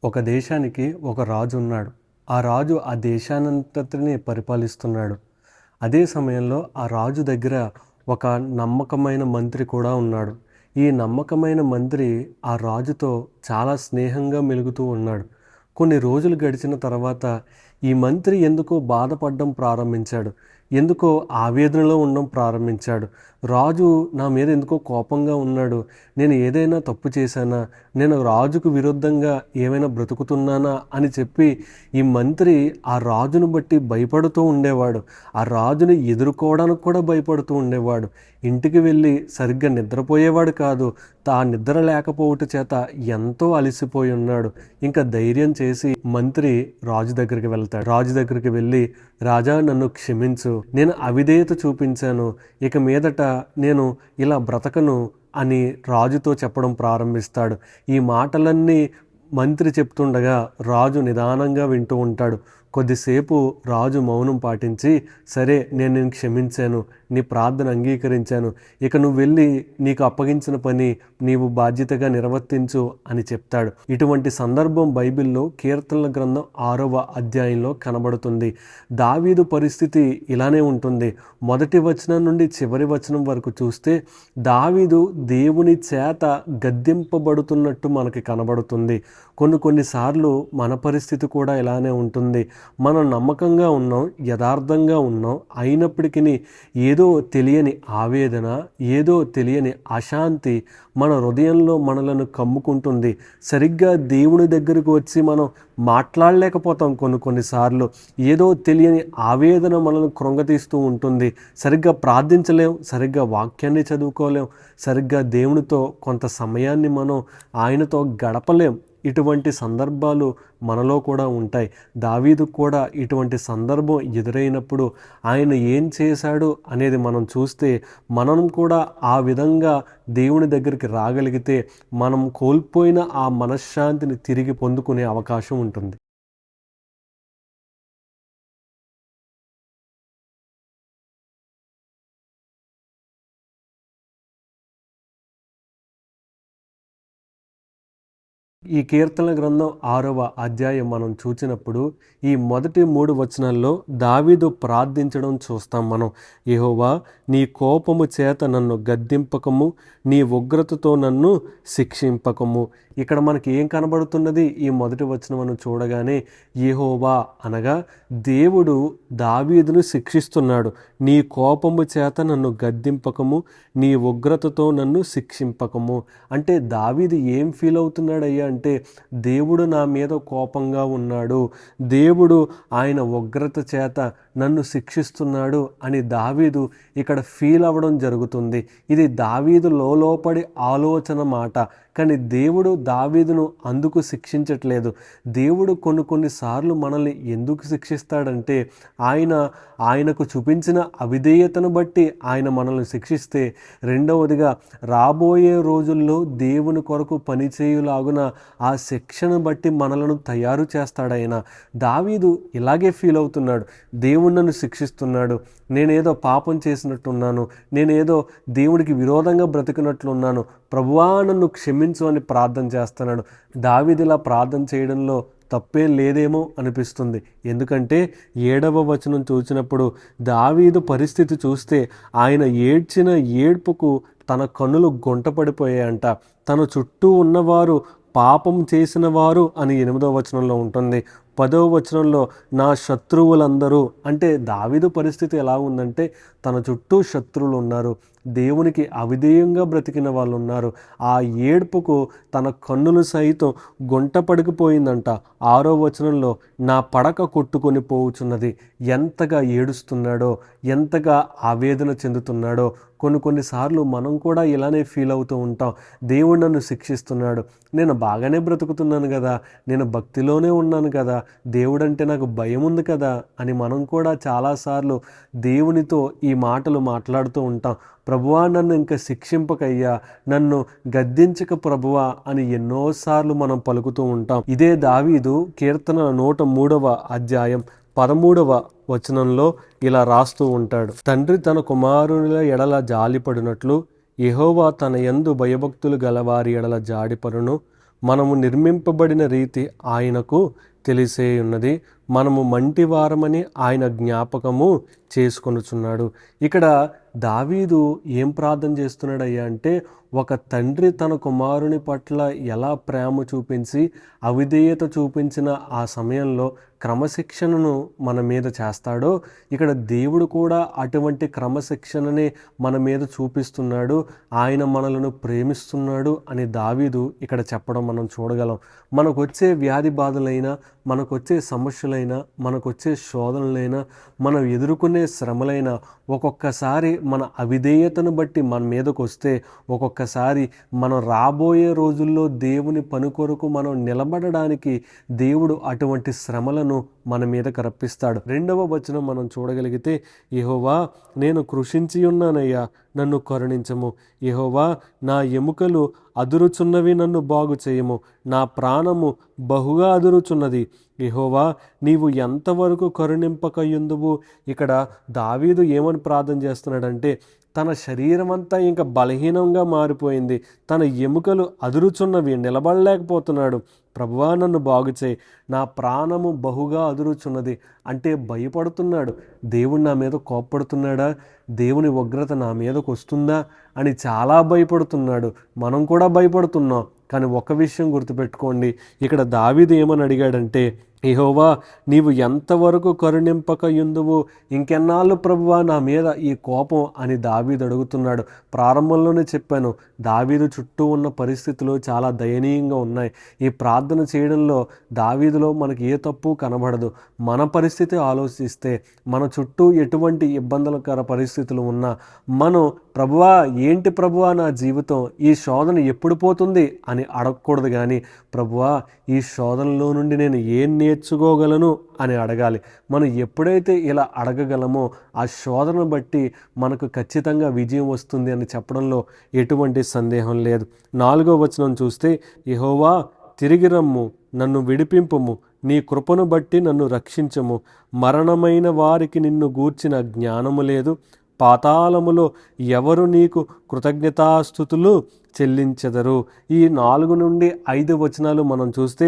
ఒక దేశానికి ఒక రాజు ఉన్నాడు. ఆ రాజు ఆ దేశానంతటిని పరిపాలిస్తున్నాడు. అదే సమయంలో ఆ రాజు దగ్గర ఒక నమ్మకమైన మంత్రి కూడా ఉన్నాడు. ఈ నమ్మకమైన మంత్రి ఆ రాజుతో చాలా స్నేహంగా మెలుగుతూ ఉన్నాడు. కొన్ని రోజులు గడిచిన తర్వాత ఈ మంత్రి ఎందుకో బాధపడడం ప్రారంభించాడు. ఎందుకో ఆవేదనలో ఉండడం ప్రారంభించాడు. రాజు నా మీద ఎందుకో కోపంగా ఉన్నాడు. నేను ఏదైనా తప్పు చేశానా? నేను రాజుకు విరుద్ధంగా ఏమైనా బ్రతుకుతున్నానా అని చెప్పి ఈ మంత్రి ఆ రాజును బట్టి భయపడుతూ ఉండేవాడు. ఆ రాజుని ఎదుర్కోవడానికి కూడా భయపడుతూ ఉండేవాడు. ఇంటికి వెళ్ళి సరిగ్గా నిద్రపోయేవాడు కాదు. నిద్ర లేకపోవట చేత ఎంతో అలసిపోయి ఉన్నాడు. ఇంకా ధైర్యం చేసి మంత్రి రాజు దగ్గరికి వెళ్తాడు. రాజు దగ్గరికి వెళ్ళి, రాజా నన్ను క్షమించు, నేను అవిధేయత చూపించాను, ఇక మీదట నేను ఇలా బ్రతకను అని రాజుతో చెప్పడం ప్రారంభిస్తాడు. ఈ మాటలన్నీ మంత్రి చెప్తుండగా రాజు నిదానంగా వింటూ ఉంటాడు. కొద్దిసేపు రాజు మౌనం పాటించి, సరే నేను నిన్ను క్షమించాను, నీ ప్రార్థన అంగీకరించాను, ఇక నువ్వు వెళ్ళి నీకు అప్పగించిన పని నీవు బాధ్యతగా నిర్వర్తించు అని చెప్తాడు. ఇటువంటి సందర్భం బైబిల్లో కీర్తనల గ్రంథం 6వ అధ్యాయంలో కనబడుతుంది. దావీదు పరిస్థితి ఇలానే ఉంటుంది. మొదటి వచనం నుండి చివరి వచనం వరకు చూస్తే దావీదు దేవుని చేత గద్దింపబడుతున్నట్టు మనకి కనబడుతుంది. కొన్నిసార్లు మన పరిస్థితి కూడా ఇలానే ఉంటుంది. మనం నమ్మకంగా ఉన్నాం, యథార్థంగా ఉన్నాం, అయినప్పటికీ ఏదో తెలియని ఆవేదన, ఏదో తెలియని అశాంతి మన హృదయంలో మనలను కమ్ముకుంటుంది. సరిగ్గా దేవుని దగ్గరకు వచ్చి మనం మాట్లాడలేకపోతాం. కొన్నిసార్లు ఏదో తెలియని ఆవేదన మనల్ని కృంగతీస్తూ ఉంటుంది. సరిగ్గా ప్రార్థించలేం, సరిగ్గా వాక్యాన్ని చదువుకోలేం, సరిగ్గా దేవునితో కొంత సమయాన్ని మనం ఆయనతో గడపలేం. ఇటువంటి సందర్భాలు మనలో కూడా ఉంటాయి. దావీదు కూడా ఇటువంటి సందర్భం ఎదురైనప్పుడు ఆయన ఏం చేశాడు అనేది మనం చూస్తే, మనం కూడా ఆ విధంగా దేవుని దగ్గరికి రాగలిగితే మనం కోల్పోయిన ఆ మనశ్శాంతిని తిరిగి పొందుకునే అవకాశం ఉంటుంది. ఈ కీర్తనల గ్రంథం 6వ అధ్యాయం మనం చూసినప్పుడు ఈ మొదటి 3 వచనాల్లో దావీదు ప్రార్థించడం చూస్తాం మనం. యెహోవా, నీ కోపము చేత నన్ను గద్దింపకము, నీ ఉగ్రతతో నన్ను శిక్షింపకము. ఇక్కడ మనకి ఏం కనబడుతున్నది? ఈ మొదటి వచనమును చూడగానే యెహోవా అనగా దేవుడు దావీదును శిక్షిస్తున్నాడు. నీ కోపము చేత నన్ను గద్దింపకము, నీ ఉగ్రతతో నన్ను శిక్షింపకము. అంటే దావీదు ఏం ఫీల్ అవుతున్నాడయ్యా అంటే, దేవుడు నా మీద కోపంగా ఉన్నాడు, దేవుడు ఆయన ఉగ్రత చేత నన్ను శిక్షిస్తున్నాడు అని దావీదు ఇక్కడ ఫీల్ అవ్వడం జరుగుతుంది. ఇది దావీదు లోపడి ఆలోచన మాట. కానీ దేవుడు దావీదును అందుకు శిక్షించట్లేదు. దేవుడు కొన్నిసార్లు మనల్ని ఎందుకు శిక్షిస్తాడంటే, ఆయనకు చూపించిన అవిధేయతను బట్టి ఆయన మనల్ని శిక్షిస్తే, రెండవదిగా రాబోయే రోజుల్లో దేవుని కొరకు పనిచేయులాగున ఆ శిక్షను బట్టి మనలను తయారు చేస్తాడాయన. దావీదు ఇలాగే ఫీల్ అవుతున్నాడు. దేవుడు నన్ను శిక్షిస్తున్నాడు, నేనేదో పాపం చేసినట్టున్నాను, నేనేదో దేవుడికి విరోధంగా బ్రతికినట్లున్నాను, ప్రభువా నన్ను క్షమించు అని ప్రార్థన చేస్తున్నాడు. దావీదు ఇలా ప్రార్థన చేయడంలో తప్పేం లేదేమో అనిపిస్తుంది. ఎందుకంటే 7వ వచనం చూసినప్పుడు దావీదు పరిస్థితి చూస్తే ఆయన ఏడ్చిన ఏడ్పుకు తన కన్నులు గుంటపడిపోయాయంట. తన చుట్టూ ఉన్నవారు పాపం చేసిన వారు అని 8వ వచనంలో ఉంటుంది. 10వ వచనంలో నా శత్రువులందరూ, అంటే దావీదు పరిస్థితి ఎలా ఉందంటే తన చుట్టూ శత్రువులు ఉన్నారు, దేవునికి అవిధేయంగా బ్రతికిన వాళ్ళు ఉన్నారు. ఆ ఏడ్పుకు తన కన్నులు సైతం గుంట పడికిపోయిందంట. 6వ వచనంలో నా పడక కొట్టుకొని పోవుచున్నది. ఎంతగా ఏడుస్తున్నాడో, ఎంతగా ఆవేదన చెందుతున్నాడో. కొన్నిసార్లు మనం కూడా ఇలానే ఫీల్ అవుతూ ఉంటాం. దేవుడు నన్ను శిక్షిస్తున్నాడు, నేను బాగానే బ్రతుకుతున్నాను కదా, నేను భక్తిలోనే ఉన్నాను కదా, దేవుడంటే నాకు భయం ఉంది కదా అని మనం కూడా చాలాసార్లు దేవునితో ఈ మాటలు మాట్లాడుతూ ఉంటాం. ప్రభువా నన్ను ఇంకా శిక్షింపకయ్యా, నన్ను గద్దించక ప్రభువా అని ఎన్నోసార్లు మనం పలుకుతూ ఉంటాం. ఇదే దావీదు కీర్తన 103వ అధ్యాయం 13వ వచనంలో ఇలా రాస్తూ ఉంటాడు. తండ్రి తన కుమారుల ఎడల జాలిపడినట్లు యెహోవా తన యందు భయభక్తులు గలవారి ఎడల జాడిపడును. మనము నిర్మింపబడిన రీతి ఆయనకు తెలిసే ఉన్నది. మనము మంటివారమని ఆయన జ్ఞాపకము చేసుకొనుచున్నాడు. ఇక్కడ దావీదు ఏం ప్రార్థన చేస్తున్నాడయ్యా అంటే, ఒక తండ్రి తన కుమారుని పట్ల ఎలా ప్రేమ చూపించి అవిధేయత చూపించిన ఆ సమయంలో క్రమశిక్షణను మన మీద చేస్తాడో, ఇక్కడ దేవుడు కూడా అటువంటి క్రమశిక్షణనే మన మీద చూపిస్తున్నాడు. ఆయన మనలను ప్రేమిస్తున్నాడు అని దావీదు ఇక్కడ చెప్పడం మనం చూడగలం. మనకొచ్చే వ్యాధి బాధలైనా, మనకొచ్చే సమస్యలైనా, మనకొచ్చే శోధనలైనా, మనం ఎదుర్కొనే శ్రమలైనా ఒక్కొక్కసారి మన అవిధేయతను బట్టి మన మీదకు వస్తే, ఒక్కొక్కసారి మనం రాబోయే రోజుల్లో దేవుని పని కొరకు మనం నిలబడడానికి దేవుడు అటువంటి శ్రమలను మన మీదకు రప్పిస్తాడు. 2వ వచనం మనం చూడగలిగితే, యెహోవా నేను కృషించి ఉన్నానయ్యా, నన్ను కరుణించము. యెహోవా నా ఎముకలు అదురుచున్నవి, నన్ను బాగు చేయము. నా ప్రాణము బహుగా అదురుచున్నది. యెహోవా నీవు ఎంతవరకు కరుణింపకయుందువు. ఇక్కడ దావీదు ఏమని ప్రార్థన చేస్తున్నాడంటే, తన శరీరం అంతా ఇంకా బలహీనంగా మారిపోయింది, తన ఎముకలు అదురుచున్నవి, నిలబడలేకపోతున్నాడు. ప్రభువా నన్ను బాగు చేయి, నా ప్రాణము బహుగా అదురుచున్నది అంటే భయపడుతున్నాడు. దేవుడు నా మీద కోప్పడుతున్నాడా, దేవుని ఉగ్రత నా మీదకు వస్తుందా అని చాలా భయపడుతున్నాడు. మనం కూడా భయపడుతున్నాం. కానీ ఒక విషయం గుర్తుపెట్టుకోండి, ఇక్కడ దావీదు ఏమని అడిగాడంటే, యెహోవా నీవు ఎంతవరకు కరుణింపకయుందువు, ఇంకెన్నాళ్ళు ప్రభువా నా మీద ఈ కోపం అని దావీదు అడుగుతున్నాడు. ప్రారంభంలోనే చెప్పాను, దావీదు చుట్టూ ఉన్న పరిస్థితులు చాలా దయనీయంగా ఉన్నాయి. ఈ ప్రార్థన చేయడంలో దావీదులో మనకి ఏ తప్పు కనబడదు. మన పరిస్థితి ఆలోచిస్తే, మన చుట్టూ ఎటువంటి ఇబ్బందులకర పరిస్థితులు ఉన్నా మనం ప్రభువా ఏంటి ప్రభువా నా జీవితం, ఈ శోధన ఎప్పుడు పోతుంది అని అడగకూడదు. కానీ ప్రభువా ఈ శోధనలో నుండి నేను ఏం నేర్చుకోగలను అని అడగాలి. మనం ఎప్పుడైతే ఇలా అడగగలమో ఆ శోధనను బట్టి మనకు ఖచ్చితంగా విజయం వస్తుంది అని చెప్పడంలో ఎటువంటి సందేహం లేదు. 4వ వచనం చూస్తే, యెహోవా తిరిగి రమ్ము, నన్ను విడిపింపుము, నీ కృపను బట్టి నన్ను రక్షించము. మరణమైన వారికి నిన్ను గూర్చిన జ్ఞానము లేదు, పాతాళములో ఎవరు నీకు కృతజ్ఞతాస్తుతులు చెల్లించెదరు. ఈ 4 నుండి 5 వచనాలు మనం చూస్తే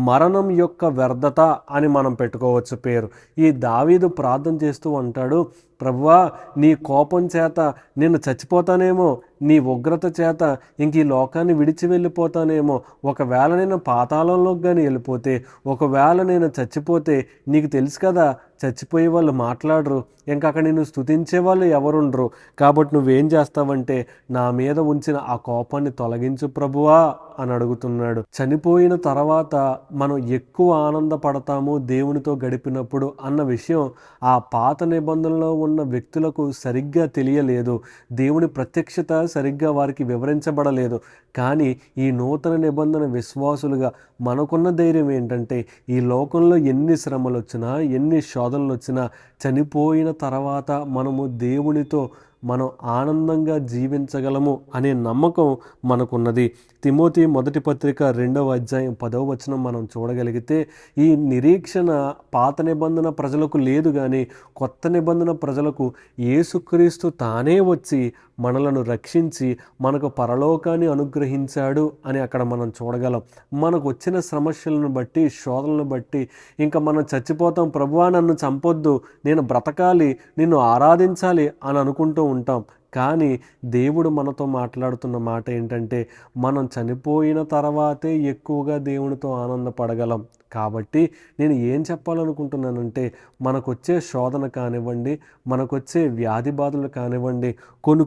మరణం యొక్క వ్యర్థత అని మనం పెట్టుకోవచ్చు పేరు. ఈ దావీదు ప్రార్థన చేస్తూ అంటాడు, ప్రభువా నీ కోపం చేత నేను చచ్చిపోతానేమో, నీ ఉగ్రత చేత ఇంక ఈ లోకాన్ని విడిచి వెళ్ళిపోతానేమో, ఒకవేళ నేను పాతాళంలోకి కానీ వెళ్ళిపోతే, ఒకవేళ నేను చచ్చిపోతే నీకు తెలుసు కదా, చచ్చిపోయే వాళ్ళు మాట్లాడరు, ఇంకా అక్కడ నిన్ను స్తుతించే వాళ్ళు ఎవరుండరు. కాబట్టి నువ్వేం చేస్తావంటే నా మీద ఉంచిన ఆ కోపాన్ని తొలగించు ప్రభువా అని అడుగుతున్నాడు. చనిపోయిన తర్వాత మనం ఎక్కువ ఆనందపడతాము దేవునితో గడిపినప్పుడు అన్న విషయం ఆ పాత నిబంధనలో ఉన్న వ్యక్తులకు సరిగ్గా తెలియలేదు. దేవుని ప్రత్యక్షత సరిగ్గా వారికి వివరించబడలేదు. కానీ ఈ నూతన నిబంధన విశ్వాసులుగా మనకున్న ధైర్యం ఏంటంటే, ఈ లోకంలో ఎన్ని శ్రమలు వచ్చినా, ఎన్ని శోధనలు వచ్చినా, చనిపోయిన తర్వాత మనము దేవునితో మనం ఆనందంగా జీవించగలము అనే నమ్మకం మనకున్నది. తిమోతి మొదటి పత్రిక 2వ అధ్యాయం 10వ వచనం మనం చూడగలిగితే, ఈ నిరీక్షణ పాత నిబంధన ప్రజలకు లేదు, కానీ కొత్త నిబంధన ప్రజలకు యేసుక్రీస్తు తానే వచ్చి మనలను రక్షించి మనకు పరలోకాన్ని అనుగ్రహించాడు అని అక్కడ మనం చూడగలం. మనకు వచ్చిన సమస్యలను బట్టి, శోధనలను బట్టి ఇంకా మనం చచ్చిపోతాం, ప్రభువా నన్ను చంపొద్దు, నేను బ్రతకాలి, నిన్ను ఆరాధించాలి అని అనుకుంటూ ఉంటాం. కానీ దేవుడు మనతో మాట్లాడుతున్న మాట ఏంటంటే, మనం చనిపోయిన తర్వాతే ఎక్కువగా దేవునితో ఆనందపడగలం. కాబట్టి నేను ఏం చెప్పాలనుకుంటున్నానంటే, మనకొచ్చే శోధన కానివ్వండి, మనకొచ్చే వ్యాధి బాధలు కానివ్వండి,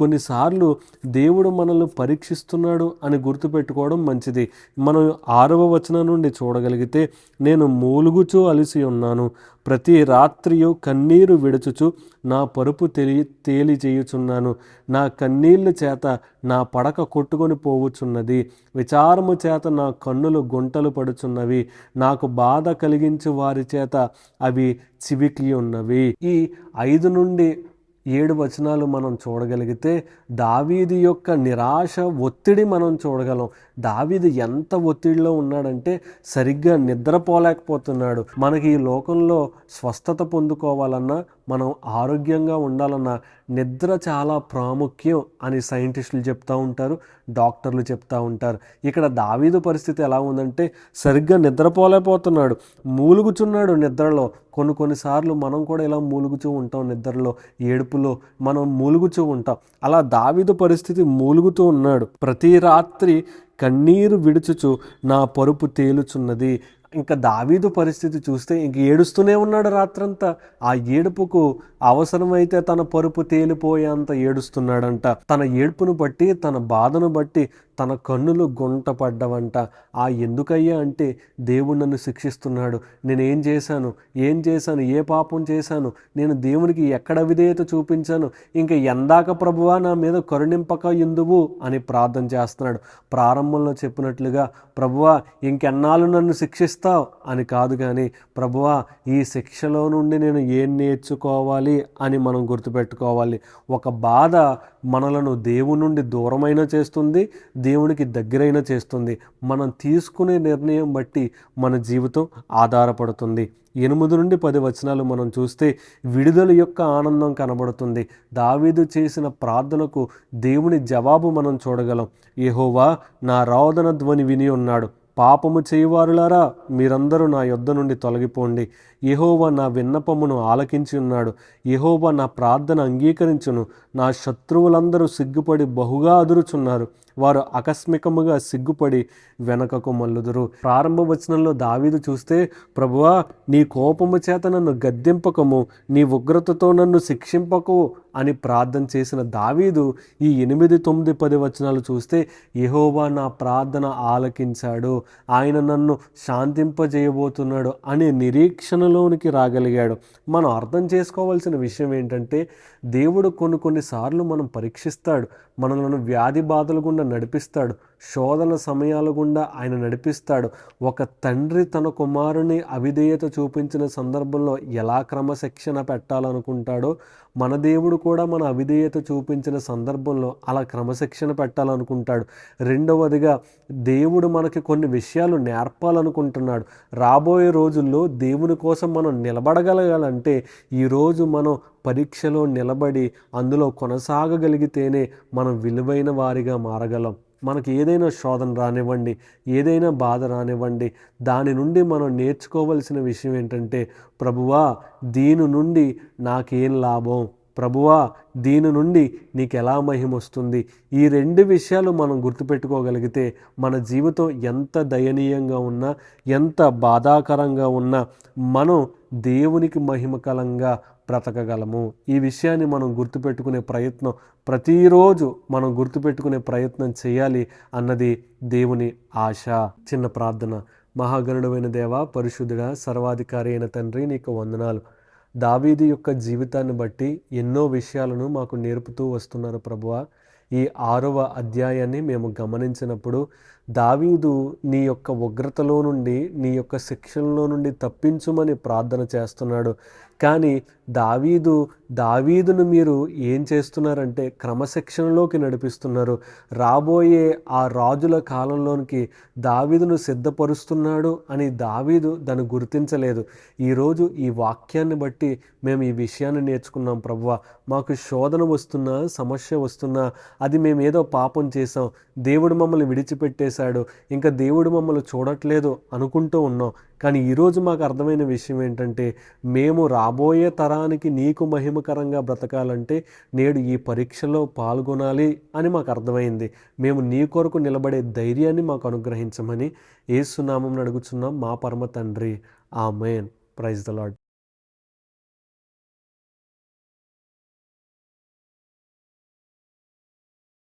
కొన్నిసార్లు దేవుడు మనల్ని పరీక్షిస్తున్నాడు అని గుర్తుపెట్టుకోవడం మంచిది. మనం 6వ వచనం నుండి చూడగలిగితే, నేను మూలుగుచూ అలిసి ఉన్నాను, ప్రతి రాత్రియు కన్నీరు విడుచుచు నా పరుపు తేలి చేయుచున్నాను. నా కన్నీళ్ళ చేత నా పడక కొట్టుకొని పోవుచున్నది, విచారము చేత నా కన్నులు గుంటలు పడుచున్నవి, నాకు బాధ కలిగించు వారి చేత అవి చివికి ఉన్నవి. ఈ 5 నుండి 7 వచనాలు మనం చూడగలిగితే దావీదు యొక్క నిరాశ, ఒత్తిడి మనం చూడగలం. దావీదు ఎంత ఒత్తిడిలో ఉన్నాడంటే సరిగ్గా నిద్రపోలేకపోతున్నాడు. మనకి ఈ లోకంలో స్వస్థత పొందుకోవాలన్నా, మనం ఆరోగ్యంగా ఉండాలన్నా నిద్ర చాలా ప్రాముఖ్యం అని సైంటిస్టులు చెప్తూ ఉంటారు, డాక్టర్లు చెప్తూ ఉంటారు. ఇక్కడ దావీదు పరిస్థితి ఎలా ఉందంటే సరిగ్గా నిద్రపోలేకపోతున్నాడు, మూలుగుచున్నాడు నిద్రలో. కొన్నిసార్లు మనం కూడా ఇలా మూలుగుచూ ఉంటాం, నిద్రలో ఏడుపులో మనం మూలుగుచూ ఉంటాం. అలా దావీదు పరిస్థితి మూలుగుతూ ఉన్నాడు. ప్రతి రాత్రి కన్నీరు విడుచుచు నా పరుపు తేలుచున్నది. ఇంకా దావీదు పరిస్థితి చూస్తే ఇంక ఏడుస్తూనే ఉన్నాడు రాత్రంతా. ఆ ఏడుపుకు అవసరమైతే తన పరుపు తేలిపోయేంత ఏడుస్తున్నాడంట. తన ఏడుపును బట్టి, తన బాధను బట్టి తన కన్నులు గుంట పడ్డవంట. ఎందుకయ్యా అంటే దేవుడు నన్ను శిక్షిస్తున్నాడు, నేనేం చేశాను, ఏ పాపం చేశాను, నేను దేవునికి ఎక్కడ విధేయత చూపించాను, ఇంకా ఎందాక ప్రభువా నా మీద కరుణింపక ఎందువు అని ప్రార్థన చేస్తున్నాడు. ప్రారంభంలో చెప్పినట్లుగా ప్రభువా ఇంకెన్నాళ్ళు నన్ను శిక్షిస్తావు అని కాదు, కానీ ప్రభువా ఈ శిక్షలో నుండి నేను ఏం నేర్చుకోవాలి అని మనం గుర్తుపెట్టుకోవాలి. ఒక బాధ మనలను దేవుని నుండి దూరమైన చేస్తుంది, దేవునికి దగ్గరైన చేస్తుంది. మనం తీసుకునే నిర్ణయం బట్టి మన జీవితం ఆధారపడుతుంది. 8 నుండి 10 వచనాలు మనం చూస్తే విడుదల యొక్క ఆనందం కనబడుతుంది. దావీదు చేసిన ప్రార్థనకు దేవుని జవాబు మనం చూడగలం. యెహోవా నా రోదన ధ్వని విని ఉన్నాడు, పాపము చేయువారులారా మీరందరూ నా యొద్ద నుండి తొలగిపోండి. యెహోవా నా విన్నపమును ఆలకించి ఉన్నాడు, యెహోవా నా ప్రార్థన అంగీకరించును. నా శత్రువులందరూ సిగ్గుపడి బహుగా అదురుచున్నారు, వారు ఆకస్మికముగా సిగ్గుపడి వెనకకు మల్లుదురు. ప్రారంభ వచనంలో దావీదు చూస్తే ప్రభువా నీ కోపము చేత నన్ను గద్దింపకము, నీ ఉగ్రతతో నన్ను శిక్షింపకు అని ప్రార్థన చేసిన దావీదు ఈ 8, 9, 10 వచనాలు చూస్తే యెహోవా నా ప్రార్థన ఆలకించాడు, ఆయన నన్ను శాంతింపజేయబోతున్నాడు అనే నిరీక్షణలోనికి రాగలిగాడు. మనం అర్థం చేసుకోవాల్సిన విషయం ఏంటంటే దేవుడు కొన్నిసార్లు మనం పరీక్షిస్తాడు, మనలను వ్యాధి బాధల గుండా నడిపిస్తాడు, శోధన సమయాల గుండా ఆయన నడిపిస్తాడు. ఒక తండ్రి తన కుమారుని అవిధేయత చూపించిన సందర్భంలో ఎలా క్రమశిక్షణ పెట్టాలనుకుంటాడో మన దేవుడు కూడా మన అవిధేయత చూపించిన సందర్భంలో అలా క్రమశిక్షణ పెట్టాలనుకుంటాడు. రెండవదిగా దేవుడు మనకి కొన్ని విషయాలు నేర్పాలనుకుంటున్నాడు. రాబోయే రోజుల్లో దేవుని కోసం మనం నిలబడగలగాలంటే ఈరోజు మనం పరీక్షలో నిలబడి అందులో కొనసాగగలిగితేనే మనం విలువైన వారిగా మారగలం. మనకి ఏదైనా శోధన రానివ్వండి, ఏదైనా బాధ రానివ్వండి, దాని నుండి మనం నేర్చుకోవలసిన విషయం ఏంటంటే ప్రభువా దీని నుండి నాకేం లాభం, ప్రభువా దీని నుండి నీకు ఎలా మహిమ వస్తుంది. ఈ 2 విషయాలు మనం గుర్తుపెట్టుకోగలిగితే మన జీవితం ఎంత దయనీయంగా ఉన్నా, ఎంత బాధాకరంగా ఉన్నా మనం దేవునికి మహిమకరంగా బ్రతకగలము. ఈ విషయాన్ని మనం గుర్తుపెట్టుకునే ప్రయత్నం ప్రతిరోజు మనం గుర్తుపెట్టుకునే ప్రయత్నం చేయాలి అన్నది దేవుని ఆశ. చిన్న ప్రార్థన. మహాగణుడైన దేవ, పరిశుద్ధుడా, సర్వాధికారి అయిన తండ్రి, నీకు వందనాలు. దావీదు యొక్క జీవితాన్ని బట్టి ఎన్నో విషయాలను మాకు నేర్పుతూ వస్తున్నారు ప్రభువా. ఈ 6వ అధ్యాయాన్ని మేము గమనించినప్పుడు దావీదు నీ యొక్క ఉగ్రతలో నుండి, నీ యొక్క శిక్షణలో నుండి తప్పించుమని ప్రార్థన చేస్తున్నాడు. కానీ దావీదును మీరు ఏం చేస్తున్నారంటే క్రమశిక్షణలోకి నడిపిస్తున్నారు. రాబోయే ఆ రాజుల కాలంలోనికి దావీదును సిద్ధపరుస్తున్నాడు అని దావీదు దాన్ని గుర్తించలేదు. ఈరోజు ఈ వాక్యాన్ని బట్టి మేము ఈ విషయాన్ని నేర్చుకున్నాం ప్రభువా. మాకు శోధన వస్తున్నా, సమస్య వస్తున్నా అది మేమేదో పాపం చేసాం, దేవుడు మమ్మల్ని విడిచిపెట్టేశాడు, ఇంకా దేవుడు మమ్మల్ని చూడట్లేదు అనుకుంటూ ఉన్నాం. కానీ ఈరోజు మాకు అర్థమైన విషయం ఏంటంటే మేము రాబోయే తరానికి నీకు మహిమకరంగా బ్రతకాలంటే నేడు ఈ పరీక్షలో పాల్గొనాలి అని మాకు అర్థమైంది. మేము నీ కొరకు నిలబడే ధైర్యాన్ని మాకు అనుగ్రహించమని యేసు నామమున అడుగుచున్నాం మా పరమ తండ్రి. ఆమేన్. Praise the lord.